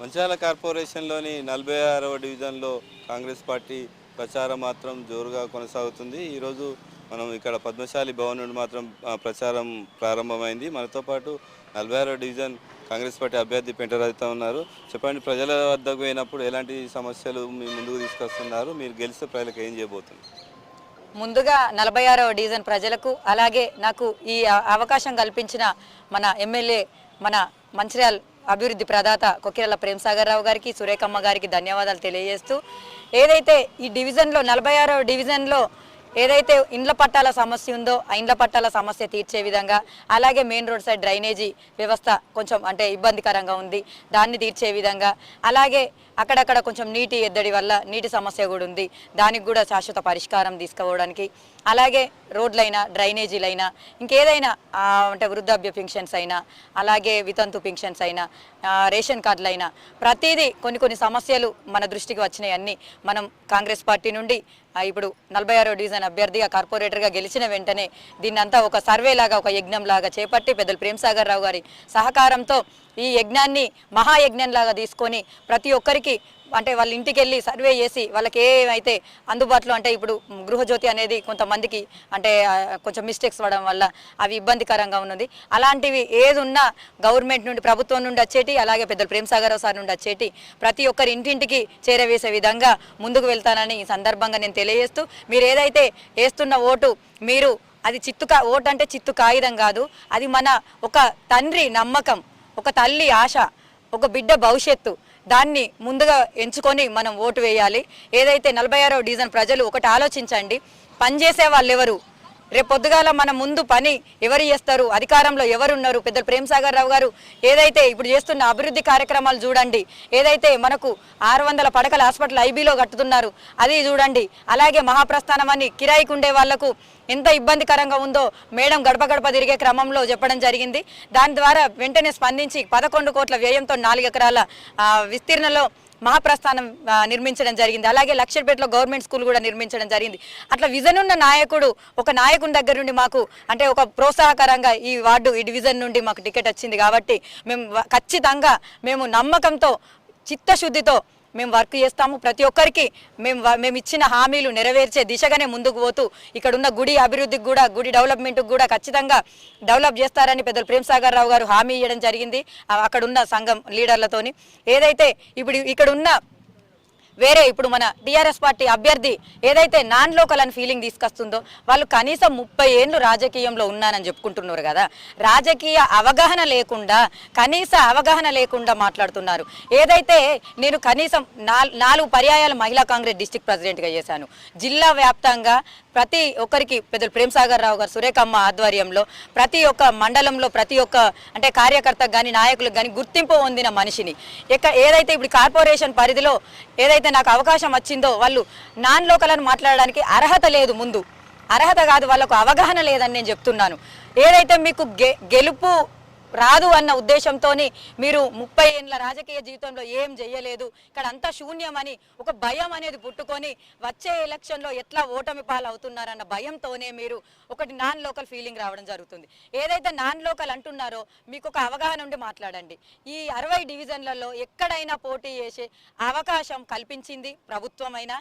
మంచిర్యాల కార్పొరేషన్లోని 46వ డివిజన్లో కాంగ్రెస్ పార్టీ ప్రచారం మాత్రం జోరుగా కొనసాగుతుంది. ఈరోజు మనం ఇక్కడ పద్మశాలి భవన్ నుండి మాత్రం ప్రచారం ప్రారంభమైంది. మనతో పాటు 46వ డివిజన్ కాంగ్రెస్ పార్టీ అభ్యర్థి పెంటరాజిత ఉన్నారు. చెప్పండి, ప్రజల వద్దకు పోయినప్పుడు ఎలాంటి సమస్యలు మీ ముందుకు తీసుకొస్తున్నారు? మీరు గెలిస్తే ప్రజలకు ఏం చేయబోతున్నారు? ముందుగా 46వ డివిజన్ ప్రజలకు, అలాగే నాకు ఈ అవకాశం కల్పించిన మన ఎమ్మెల్యే, మన మంచిర్యాల అభివృద్ధి ప్రదాత కొక్కిరాల ప్రేమ్సాగర్ రావు గారికి, సురేఖమ్మ గారికి ధన్యవాదాలు తెలియజేస్తూ, ఏదైతే ఈ డివిజన్లో 46వ డివిజన్లో ఏదైతే ఇండ్ల పట్టాల సమస్య ఉందో ఆ ఇండ్ల పట్టాల సమస్య తీర్చే విధంగా, అలాగే మెయిన్ రోడ్ సైడ్ డ్రైనేజీ వ్యవస్థ కొంచెం అంటే ఇబ్బందికరంగా ఉంది, దాన్ని తీర్చే విధంగా, అలాగే అక్కడక్కడ కొంచెం నీటి ఎద్దడి వల్ల నీటి సమస్య కూడా ఉంది, దానికి కూడా శాశ్వత పరిష్కారం తీసుకుపోవడానికి, అలాగే రోడ్లైనా డ్రైనేజీలైనా ఇంకేదైనా అంటే వృద్ధాప్య పింఛన్స్ అయినా, అలాగే వితంతు పింఛన్స్ అయినా, రేషన్ కార్డులైనా ప్రతిదీ కొన్ని సమస్యలు మన దృష్టికి వచ్చినాయి. అన్నీ మనం కాంగ్రెస్ పార్టీ నుండి ఇప్పుడు 46వ డివిజన్ అభ్యర్థిగా కార్పొరేటర్గా గెలిచిన వెంటనే దీన్నంతా ఒక సర్వే లాగా, ఒక యజ్ఞం లాగా చేపట్టి పెద్దలు ప్రేమ్సాగర్ రావు గారి సహకారంతో ఈ యజ్ఞాన్ని మహాయజ్ఞంలాగా తీసుకొని ప్రతి ఒక్కరికి అంటే వాళ్ళ ఇంటికి వెళ్ళి సర్వే చేసి వాళ్ళకి ఏమైతే అందుబాటులో, అంటే ఇప్పుడు గృహజ్యోతి అనేది కొంతమందికి అంటే కొంచెం మిస్టేక్స్ పడడం వల్ల అవి ఇబ్బందికరంగా ఉన్నది. అలాంటివి ఏది ఉన్నా గవర్నమెంట్ నుండి, ప్రభుత్వం నుండి వచ్చేటి, అలాగే పెద్దలు ప్రేమ్సాగర్ రావు సార్ నుండి వచ్చేటి ప్రతి ఒక్కరి ఇంటింటికి చేరవేసే విధంగా ముందుకు వెళ్తానని ఈ సందర్భంగా నేను తెలియజేస్తూ, మీరు ఏదైతే వేస్తున్న ఓటు, మీరు అది ఓటు అంటే చిత్తు కాగితం కాదు, అది మన ఒక తండ్రి నమ్మకం, ఒక తల్లి ఆశ, ఒక బిడ్డ భవిష్యత్తు. దాన్ని ముందుగా ఎంచుకొని మనం ఓటు వేయాలి. ఏదైతే 46వ డివిజన్ ప్రజలు ఒకటి ఆలోచించండి, పనిచేసే వాళ్ళు ఎవరు, రేపు పొద్దుగాల మన ముందు పని ఎవరు చేస్తారు, అధికారంలో ఎవరున్నారు? పెద్దలు ప్రేమ్సాగర్ రావు గారు ఏదైతే ఇప్పుడు చేస్తున్న అభివృద్ధి కార్యక్రమాలు చూడండి, ఏదైతే మనకు 600 పడకల హాస్పిటల్ ఐబీలో కట్టుతున్నారు అది చూడండి, అలాగే మహాప్రస్థానం అని కిరాయికి ఉండే వాళ్లకు ఎంత ఇబ్బందికరంగా ఉందో మేడం గడప గడప తిరిగే క్రమంలో చెప్పడం జరిగింది. దాని ద్వారా వెంటనే స్పందించి 11 కోట్ల వ్యయంతో 4 ఎకరాల విస్తీర్ణలో మహాప్రస్థానం నిర్మించడం జరిగింది. అలాగే లక్షపేటలో గవర్నమెంట్ స్కూల్ కూడా నిర్మించడం జరిగింది. అట్లా విజన్ ఉన్న నాయకుడు, ఒక నాయకుని దగ్గర నుండి మాకు అంటే ఒక ప్రోత్సాహకరంగా ఈ వార్డు, ఈ డివిజన్ నుండి మాకు టికెట్ వచ్చింది కాబట్టి మేము ఖచ్చితంగా మేము నమ్మకంతో, చిత్తశుద్ధితో మేము వర్క్ చేస్తాము. ప్రతి ఒక్కరికి మేము ఇచ్చిన హామీలు నెరవేర్చే దిశగానే ముందుకు పోతూ ఇక్కడున్న గుడి అభివృద్ధికి కూడా, గుడి డెవలప్మెంట్కి కూడా ఖచ్చితంగా డెవలప్ చేస్తారని పెద్దలు ప్రేమ్సాగర్ రావు గారు హామీ ఇవ్వడం జరిగింది అక్కడున్న సంఘం లీడర్లతోని. ఏదైతే ఇప్పుడు ఇక్కడున్న వేరే ఇప్పుడు మన టీఆర్ఎస్ పార్టీ అభ్యర్థి ఏదైతే నాన్ లోకల్ అని ఫీలింగ్ తీసుకొస్తుందో, వాళ్ళు కనీసం 30 ఏళ్ళు రాజకీయంలో ఉన్నానని చెప్పుకుంటున్నారు కదా, రాజకీయ అవగాహన లేకుండా, కనీస అవగాహన లేకుండా మాట్లాడుతున్నారు. ఏదైతే నేను కనీసం 4 పర్యాయాలు మహిళా కాంగ్రెస్ డిస్ట్రిక్ట్ ప్రెసిడెంట్గా చేశాను. జిల్లా వ్యాప్తంగా ప్రతి ఒక్కరికి పెద్దలు ప్రేమ్సాగర్ రావు గారు, సురేఖమ్మ ఆధ్వర్యంలో ప్రతి ఒక్క మండలంలో ప్రతి ఒక్క అంటే కార్యకర్తకు కానీ, నాయకులకు కానీ గుర్తింపు పొందిన మనిషిని. ఏదైతే ఇప్పుడు కార్పొరేషన్ పరిధిలో ఏదైతే నాకు అవకాశం వచ్చిందో, వాళ్ళు నాన్ లోకల్ అని మాట్లాడడానికి అర్హత లేదు, ముందు అర్హత కాదు, వాళ్ళకు అవగాహన లేదని నేను చెప్తున్నాను. ఏదైతే మీకు గెలుపు రాదు అన్న ఉద్దేశంతో మీరు 30 ఏళ్ళ రాజకీయ జీవితంలో ఏం చేయలేదు, ఇక్కడ అంతా శూన్యమని ఒక భయం అనేది పుట్టుకొని వచ్చే ఎలక్షన్లో ఎట్లా ఓటమి పాలవుతున్నారన్న భయంతోనే మీరు ఒకటి నాన్ లోకల్ ఫీలింగ్ రావడం జరుగుతుంది. ఏదైతే నాన్ లోకల్ అంటున్నారో మీకు ఒక అవగాహన ఉండి మాట్లాడండి. ఈ 60 డివిజన్లలో ఎక్కడైనా పోటీ చేసే అవకాశం కల్పించింది ప్రభుత్వమైనా,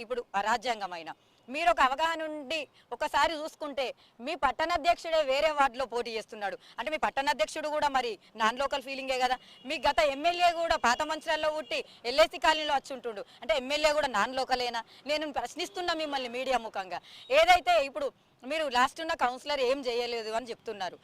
ఇప్పుడు రాజ్యాంగమైనా. మీరు ఒక అవగాహన ఉండి ఒకసారి చూసుకుంటే మీ పట్టణాధ్యక్షుడే వేరే వార్డులో పోటీ చేస్తున్నాడు అంటే మీ పట్టణాధ్యక్షుడు కూడా మరి నాన్ లోకల్ ఫీలింగే కదా. మీ గత ఎమ్మెల్యే కూడా పాత మంచిర్యాలలో పుట్టి ఎల్ఐసి కాలనీలో వచ్చి ఉంటుండు అంటే ఎమ్మెల్యే కూడా నాన్ లోకలేనా? నేను ప్రశ్నిస్తున్నా మిమ్మల్ని మీడియా ముఖంగా. ఏదైతే ఇప్పుడు మీరు లాస్ట్ ఉన్న కౌన్సిలర్ ఏం చేయలేదు అని చెప్తున్నారు,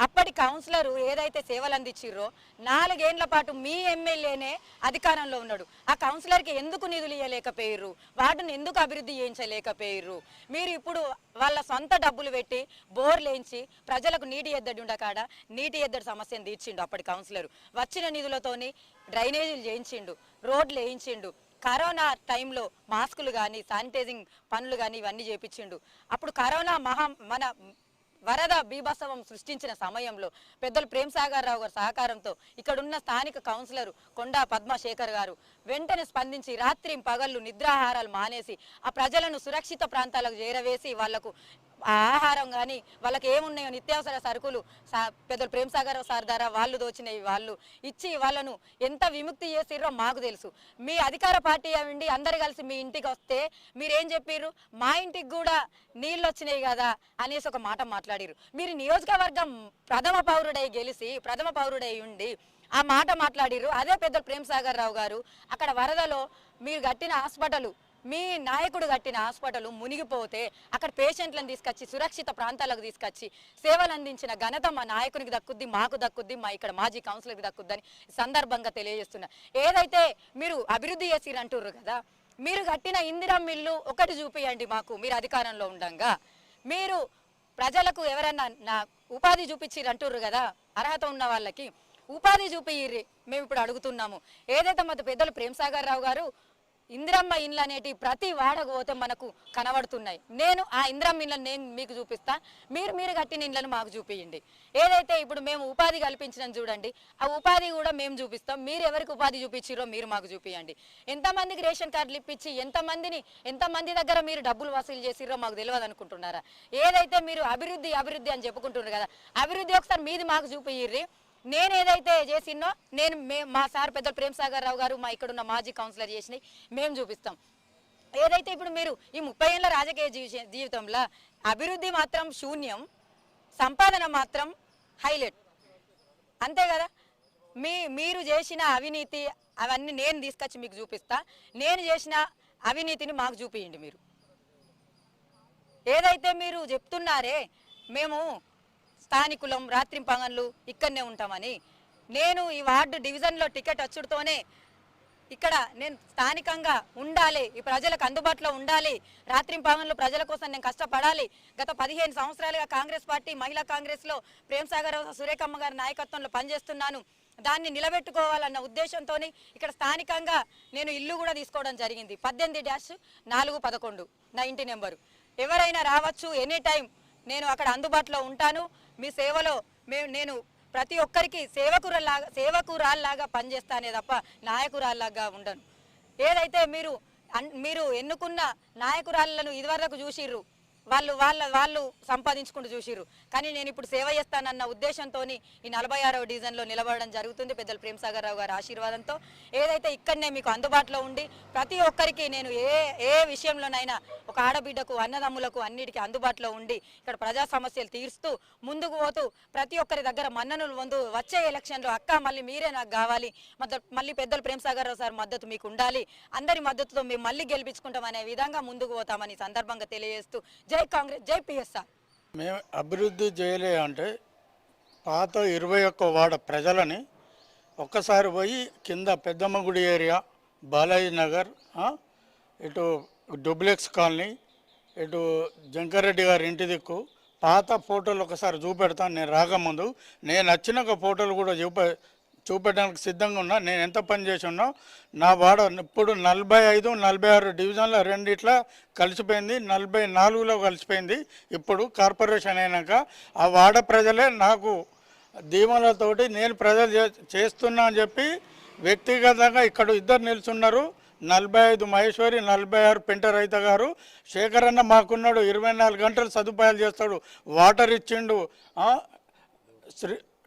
అప్పటి కౌన్సిలరు ఏదైతే సేవలు అందించిర్రో 4 ఏళ్ల పాటు మీ ఎమ్మెల్యేనే అధికారంలో ఉన్నాడు. ఆ కౌన్సిలర్కి ఎందుకు నిధులు ఇవ్వలేకపోయారు, వాటిని ఎందుకు అభివృద్ధి చేయించలేకపోయారు? మీరు ఇప్పుడు వాళ్ళ సొంత డబ్బులు పెట్టి బోర్లు వేయించి ప్రజలకు నీటి ఎద్దడి ఉండకాడ నీటి ఎద్దడి సమస్యను తీర్చిండు అప్పటి కౌన్సిలరు. వచ్చిన నిధులతోని డ్రైనేజీలు చేయించిండు, రోడ్లు వేయించిండు, కరోనా టైంలో మాస్కులు కానీ, శానిటైజింగ్ పనులు కానీ ఇవన్నీ చేయించిండు. అప్పుడు కరోనా మన వరద బీభత్సవం సృష్టించిన సమయంలో పెద్దలు ప్రేమ్సాగర్ రావు గారి సహకారంతో ఇక్కడున్న స్థానిక కౌన్సిలర్ కొండా పద్మశేఖర్ గారు వెంటనే స్పందించి రాత్రి పగళ్ళు నిద్రాహారాలు మానేసి ఆ ప్రజలను సురక్షిత ప్రాంతాలకు చేరవేసి వాళ్లకు ఆహారం కానీ వాళ్ళకి ఏమున్నాయో నిత్యావసర సరుకులు పెద్దలు ప్రేమ్ సాగర్ సార్ ద్వారా వాళ్ళు దోచినవి వాళ్ళు ఇచ్చి వాళ్ళను ఎంత విముక్తి చేసిర్రో మాకు తెలుసు. మీ అధికార పార్టీ అవ్వండి అందరు కలిసి మీ ఇంటికి వస్తే మీరేం చెప్పారు, మా ఇంటికి కూడా నీళ్ళు వచ్చినాయి కదా అనేసి ఒక మాట మాట్లాడిరు. మీరు నియోజకవర్గం ప్రథమ పౌరుడై ఉండి ఆ మాట మాట్లాడిరు. అదే పెద్దలు ప్రేమ్ సాగర్ రావు గారు అక్కడ వరదలో మీరు కట్టిన హాస్పిటల్, మీ నాయకుడు కట్టిన హాస్పిటల్ మునిగిపోతే అక్కడ పేషెంట్లను తీసుకొచ్చి సురక్షిత ప్రాంతాలకు తీసుకొచ్చి సేవలు అందించిన ఘనత మా నాయకునికి దక్కుద్ది, మాకు దక్కుద్ది, మా ఇక్కడ మాజీ కౌన్సిలర్కి దక్కుద్దని సందర్భంగా తెలియజేస్తున్నా. ఏదైతే మీరు అభివృద్ధి చేసిరు అంటుర్రు కదా, మీరు కట్టిన ఇందిరమ్మ ఇల్లు ఒకటి చూపియండి మాకు. మీరు అధికారంలో ఉండంగా మీరు ప్రజలకు ఎవరన్నా నా ఉపాధి చూపించిరు అంటుర్రు కదా, అర్హత ఉన్న వాళ్ళకి ఉపాధి చూపియ్యి మేము ఇప్పుడు అడుగుతున్నాము. ఏదైతే మన పెద్దలు ప్రేమ్ సాగర్ రావు గారు ఇందిరమ్మ ఇండ్లు అనేటి ప్రతి వాడకు పోతే మనకు కనబడుతున్నాయి. నేను ఆ ఇందిరమ్మ ఇండ్లను నేను మీకు చూపిస్తా, మీరు కట్టిన ఇండ్లను మాకు చూపియండి. ఏదైతే ఇప్పుడు మేము ఉపాధి కల్పించినాం చూడండి, ఆ ఉపాధి కూడా మేము చూపిస్తాం. మీరు ఎవరికి ఉపాధి చూపించిరో మీరు మాకు చూపియండి. ఎంతమందికి రేషన్ కార్డులు ఇప్పించి ఎంతమంది దగ్గర మీరు డబ్బులు వసూలు చేసిరో మాకు తెలియదు అనుకుంటున్నారా? ఏదైతే మీరు అభివృద్ధి అని చెప్పుకుంటున్నారు కదా, అభివృద్ధి ఒకసారి మీది మాకు చూపియ్యి. నేను ఏదైతే చేసినో మా సార్ పెద్దలు ప్రేమ్ సాగర్ రావు గారు మా ఇక్కడ ఉన్న మాజీ కౌన్సిలర్ చేసినాయి మేము చూపిస్తాం. ఏదైతే ఇప్పుడు మీరు ఈ 30 ఏళ్ళ రాజకీయ జీవితంలో అభివృద్ధి మాత్రం శూన్యం, సంపాదన మాత్రం హైలైట్, అంతే కదా. మీరు చేసిన అవినీతి అవన్నీ నేను తీసుకొచ్చి మీకు చూపిస్తా. నేను చేసిన అవినీతిని మాకు చూపియండి. మీరు ఏదైతే మీరు చెప్తున్నారే మేము స్థానికులం, రాత్రి పగళ్ళు ఇక్కడనే ఉంటామని, నేను ఈ వార్డు డివిజన్లో టికెట్ వచ్చుడుతోనే ఇక్కడ నేను స్థానికంగా ఉండాలి, ఈ ప్రజలకు అందుబాటులో ఉండాలి, రాత్రి పగళ్ళు ప్రజల కోసం నేను కష్టపడాలి. గత 15 సంవత్సరాలుగా కాంగ్రెస్ పార్టీ మహిళా కాంగ్రెస్లో ప్రేమ్ సాగర్ సురేఖమ్మ గారి నాయకత్వంలో పనిచేస్తున్నాను. దాన్ని నిలబెట్టుకోవాలన్న ఉద్దేశంతో ఇక్కడ స్థానికంగా నేను ఇల్లు కూడా తీసుకోవడం జరిగింది. 18-411 నా ఇంటి నెంబరు. ఎవరైనా రావచ్చు, ఎనీ టైం నేను అక్కడ అందుబాటులో ఉంటాను. మీ సేవలో నేను ప్రతి ఒక్కరికి సేవకురాల్లాగా పనిచేస్తానే తప్ప నాయకురాల్లాగా ఉండను. ఏదైతే మీరు ఎన్నుకున్న నాయకురాళ్లను ఇదివరకు చూసిర్రు, వాళ్ళు సంపాదించుకుంటూ చూసిర్రు. కానీ నేను ఇప్పుడు సేవ చేస్తానన్న ఉద్దేశంతో ఈ 46వ డివిజన్లో నిలబడడం జరుగుతుంది పెద్దలు ప్రేమ్ సాగర్ రావు గారి ఆశీర్వాదంతో. ఏదైతే ఇక్కడనే మీకు అందుబాటులో ఉండి ప్రతి ఒక్కరికి నేను ఏ విషయంలోనైనా ఒక ఆడబిడ్డకు, అన్నదమ్ములకు అన్నిటికీ అందుబాటులో ఉండి ఇక్కడ ప్రజా సమస్యలు తీరుస్తూ ముందుకు పోతూ ప్రతి ఒక్కరి దగ్గర మన్ననలు పొందు వచ్చే ఎలక్షన్లో అక్క మళ్ళీ మీరే నాకు కావాలి, మళ్ళీ పెద్దలు ప్రేమ్ సాగర్ రావు సార్ మద్దతు మీకు ఉండాలి, అందరి మద్దతుతో మేము మళ్ళీ గెలిపించుకుంటామనే విధంగా ముందుకు పోతామని సందర్భంగా తెలియజేస్తూ జై కాంగ్రెస్, జై పిఎస్ఆర్. మేము అభివృద్ధి చేయలే అంటే పాత 21 వార్డ ప్రజలని ఒక్కసారి పోయి కింద పెద్దమ్మ గుడి ఏరియా, బాలాజీ నగర్, ఇటు డూప్లెక్స్ కాలనీ, ఇటు జంకారెడ్డి గారి ఇంటి దిక్కు పాత ఫోటోలు ఒకసారి చూపెడతాను. నేను రాకముందు నేను వచ్చిన ఫోటోలు కూడా చూపెట్టడానికి సిద్ధంగా ఉన్నా. నేను ఎంత పని చేసి ఉన్నా నా వాడ ఇప్పుడు 45, 46 డివిజన్లో రెండిట్లా కలిసిపోయింది, 44లో కలిసిపోయింది. ఇప్పుడు కార్పొరేషన్ అయినాక ఆ వాడ ప్రజలే నాకు ధీమలతోటి నేను ప్రజలు చేస్తున్నా అని చెప్పి వ్యక్తిగతంగా ఇక్కడ ఇద్దరు నిల్చున్నారు. 45 మహేశ్వరి, 46 పెంట రైత గారు. శేఖరన్న మాకున్నాడు, 24 గంటలు సదుపాయాలు చేస్తాడు, వాటర్ ఇచ్చిండు.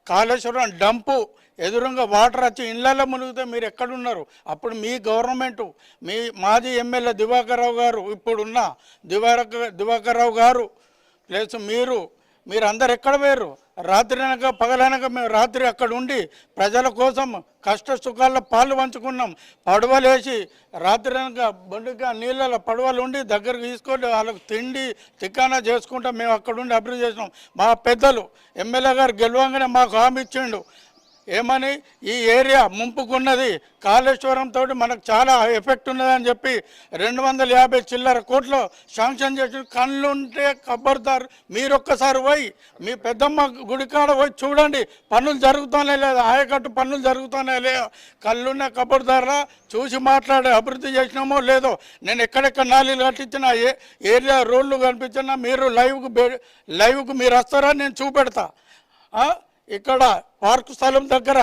కాళేశ్వరం డంపు ఎదురుగా వాటర్ వచ్చి ఇళ్లలో మునిగితే మీరు ఎక్కడున్నారు? అప్పుడు మీ గవర్నమెంటు, మీ మాజీ ఎమ్మెల్యే దివాకర్ రావు గారు, ఇప్పుడున్న దివాకర్ రావు గారు ప్లస్ మీరు అందరు ఎక్కడ పోయారు? రాత్రి అనక పగలనక మేము రాత్రి అక్కడ ఉండి ప్రజల కోసం కష్ట సుఖాల్లో పాలు పంచుకున్నాం. పడవలేసి రాత్రి అనక బండిగా నీళ్ళలో పడవలు ఉండి దగ్గరకు తీసుకొని వాళ్ళకు తిండి తిక్కానా చేసుకుంటాం. మేము అక్కడ ఉండి అభివృద్ధి చేసినాం. మా పెద్దలు ఎమ్మెల్యే గారు గెలవంగానే మాకు హామీ ఇచ్చిండు. ఏమని? ఈ ఏరియా ముంపుకున్నది, కాళేశ్వరంతో మనకు చాలా ఎఫెక్ట్ ఉన్నదని చెప్పి 250 చిల్లర కోట్లు శాంక్షన్ చేసి కళ్ళుంటే ఖబర్దార్. మీరు ఒక్కసారి పోయి మీ పెద్దమ్మ గుడికాడ పోయి చూడండి, పనులు జరుగుతానే లేదా, ఆయకట్టు పనులు జరుగుతానే లేదా, కళ్ళున్న ఖబర్దారా చూసి మాట్లాడే అభివృద్ధి చేసినామో లేదో. నేను ఎక్కడెక్కడ నాలీలు కట్టించినా, ఏరియా రోడ్లు కనిపించినా మీరు లైవ్కు మీరు వస్తారా? నేను చూపెడతా. ఇక్కడ పార్కు స్థలం దగ్గర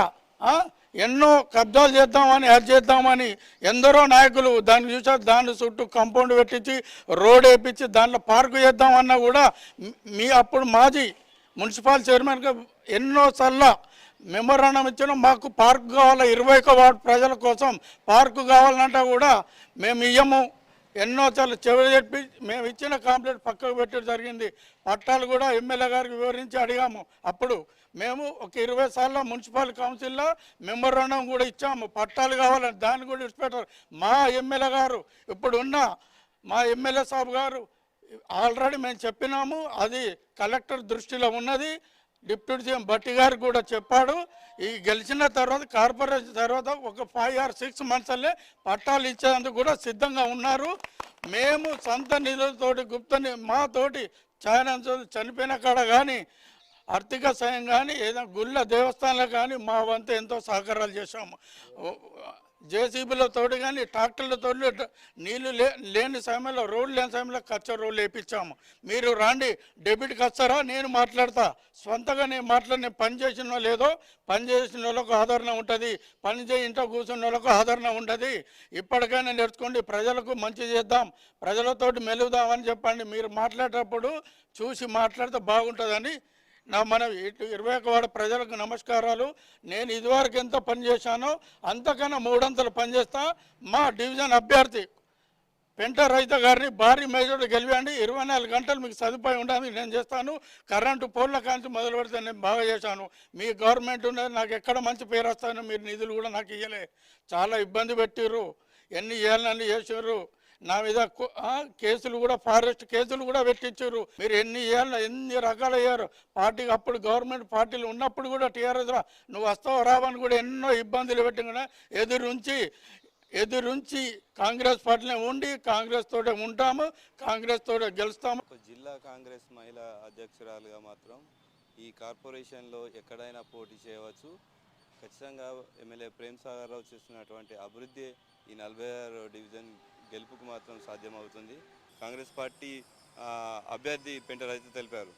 ఎన్నో కబ్జాలు చేద్దామని అది చేద్దామని ఎందరో నాయకులు దాన్ని చూసారు. దాని చుట్టూ కాంపౌండ్ పెట్టించి రోడ్ వేయించి దాంట్లో పార్కు చేద్దామన్నా కూడా మీ అప్పుడు మాజీ మున్సిపల్ చైర్మన్గా ఎన్నోసార్లు మెమోరాండం ఇచ్చిన మాకు పార్కు కావాలి 21 వార్డు ప్రజల కోసం పార్కు కావాలంటే కూడా మేము ఇయ్యము. ఎన్నోసార్లు చెవి చెప్పి మేము ఇచ్చిన కాంప్లైంట్ పక్కకు పెట్టడం జరిగింది. పట్టాలు కూడా ఎమ్మెల్యే గారికి వివరించి అడిగాము. అప్పుడు మేము ఒక 20 సార్లు మున్సిపల్ కౌన్సిల్లో మెమోరాండం కూడా ఇచ్చాము. పట్టాలు కావాలని దాన్ని కూడా విడిచిపెట్టారు. మా ఎమ్మెల్యే గారు ఇప్పుడున్న మా ఎమ్మెల్యే సాబ్ గారు ఆల్రెడీ మేము చెప్పినాము, అది కలెక్టర్ దృష్టిలో ఉన్నది. డిప్యూటీ సీఎం భట్టి గారు కూడా చెప్పాడు. ఈ గెలిచిన తర్వాత కార్పొరేషన్ తర్వాత ఒక 5 or 6 monthsలే పట్టాలు ఇచ్చేందుకు కూడా సిద్ధంగా ఉన్నారు. మేము సొంత నిధులతోటి గుప్తని మాతోటి చాలా చనిపోయిన కాడ కానీ ఆర్థిక సాయం కానీ ఏదైనా గుళ్ళ దేవస్థానాలు కానీ మా వంతు ఎంతో సహకారాలు చేశాము. జేసీబీలతో కానీ ట్రాక్టర్లతో నీళ్లు లేని సమయంలో రోడ్లు లేని సమయంలో కచ్చా రోడ్లు వేయించాము. మీరు రాండి, డెబిట్కి వస్తారా, నేను మాట్లాడతా. సొంతగా నేను మాట్లాడి పని చేసిన లేదో పని చేసిన వాళ్ళకు ఆదరణ ఉంటుంది, పని చేయి ఇంట్లో కూర్చున్న వాళ్ళకు ఆదరణ ఉంటుంది. ఇప్పటికైనా నేర్చుకోండి, ప్రజలకు మంచి చేద్దాం, ప్రజలతోటి మెలుగుదామని చెప్పండి. మీరు మాట్లాడేటప్పుడు చూసి మాట్లాడితే బాగుంటుందని మనం 21 వార్డు ప్రజలకు నమస్కారాలు. నేను ఇదివరకు ఎంత పనిచేశానో అంతకన్నా 300 పనిచేస్తా. మా డివిజన్ అభ్యర్థి పెంట రైత గారిని భారీ మెజారిటీ గెలివండి. 24 గంటలు మీకు సదుపాయం ఉండాలని నేను చేస్తాను. కరెంటు పోల్ల కాంచి మొదలు పెడితే నేను బాగా చేశాను. మీ గవర్నమెంట్ ఉన్నది, నాకు ఎక్కడ మంచి పేరు వస్తానో మీరు నిధులు కూడా నాకు ఇవ్వలే. చాలా ఇబ్బంది పెట్టిర్రు, ఎన్ని చేయాలని చేసారు. నా మీద కేసులు కూడా ఫారెస్ట్ కేసులు కూడా పెట్టించారు. మీరు ఎన్ని రకాలు అయ్యారు. పార్టీకి అప్పుడు గవర్నమెంట్ పార్టీలు ఉన్నప్పుడు కూడా టీఆర్ఎస్ నువ్వు వస్తావు రావని కూడా ఎన్నో ఇబ్బందులు పెట్టి కూడా ఎదురుంచి కాంగ్రెస్ పార్టీలో ఉండి కాంగ్రెస్ తోటే ఉంటాము, కాంగ్రెస్ తోటే గెలుస్తాము. జిల్లా కాంగ్రెస్ మహిళా అధ్యక్షురాలుగా మాత్రం ఈ కార్పొరేషన్లో ఎక్కడైనా పోటీ చేయవచ్చు. ఖచ్చితంగా ఎమ్మెల్యే ప్రేమ్ సాగర్ రావు చేస్తున్నటువంటి అభివృద్ధి ఈ 46వ డివిజన్ గెలుపుకు మాత్రం సాధ్యమవుతుంది. కాంగ్రెస్ పార్టీ అభ్యర్థి పెంట రైతు తెలిపారు.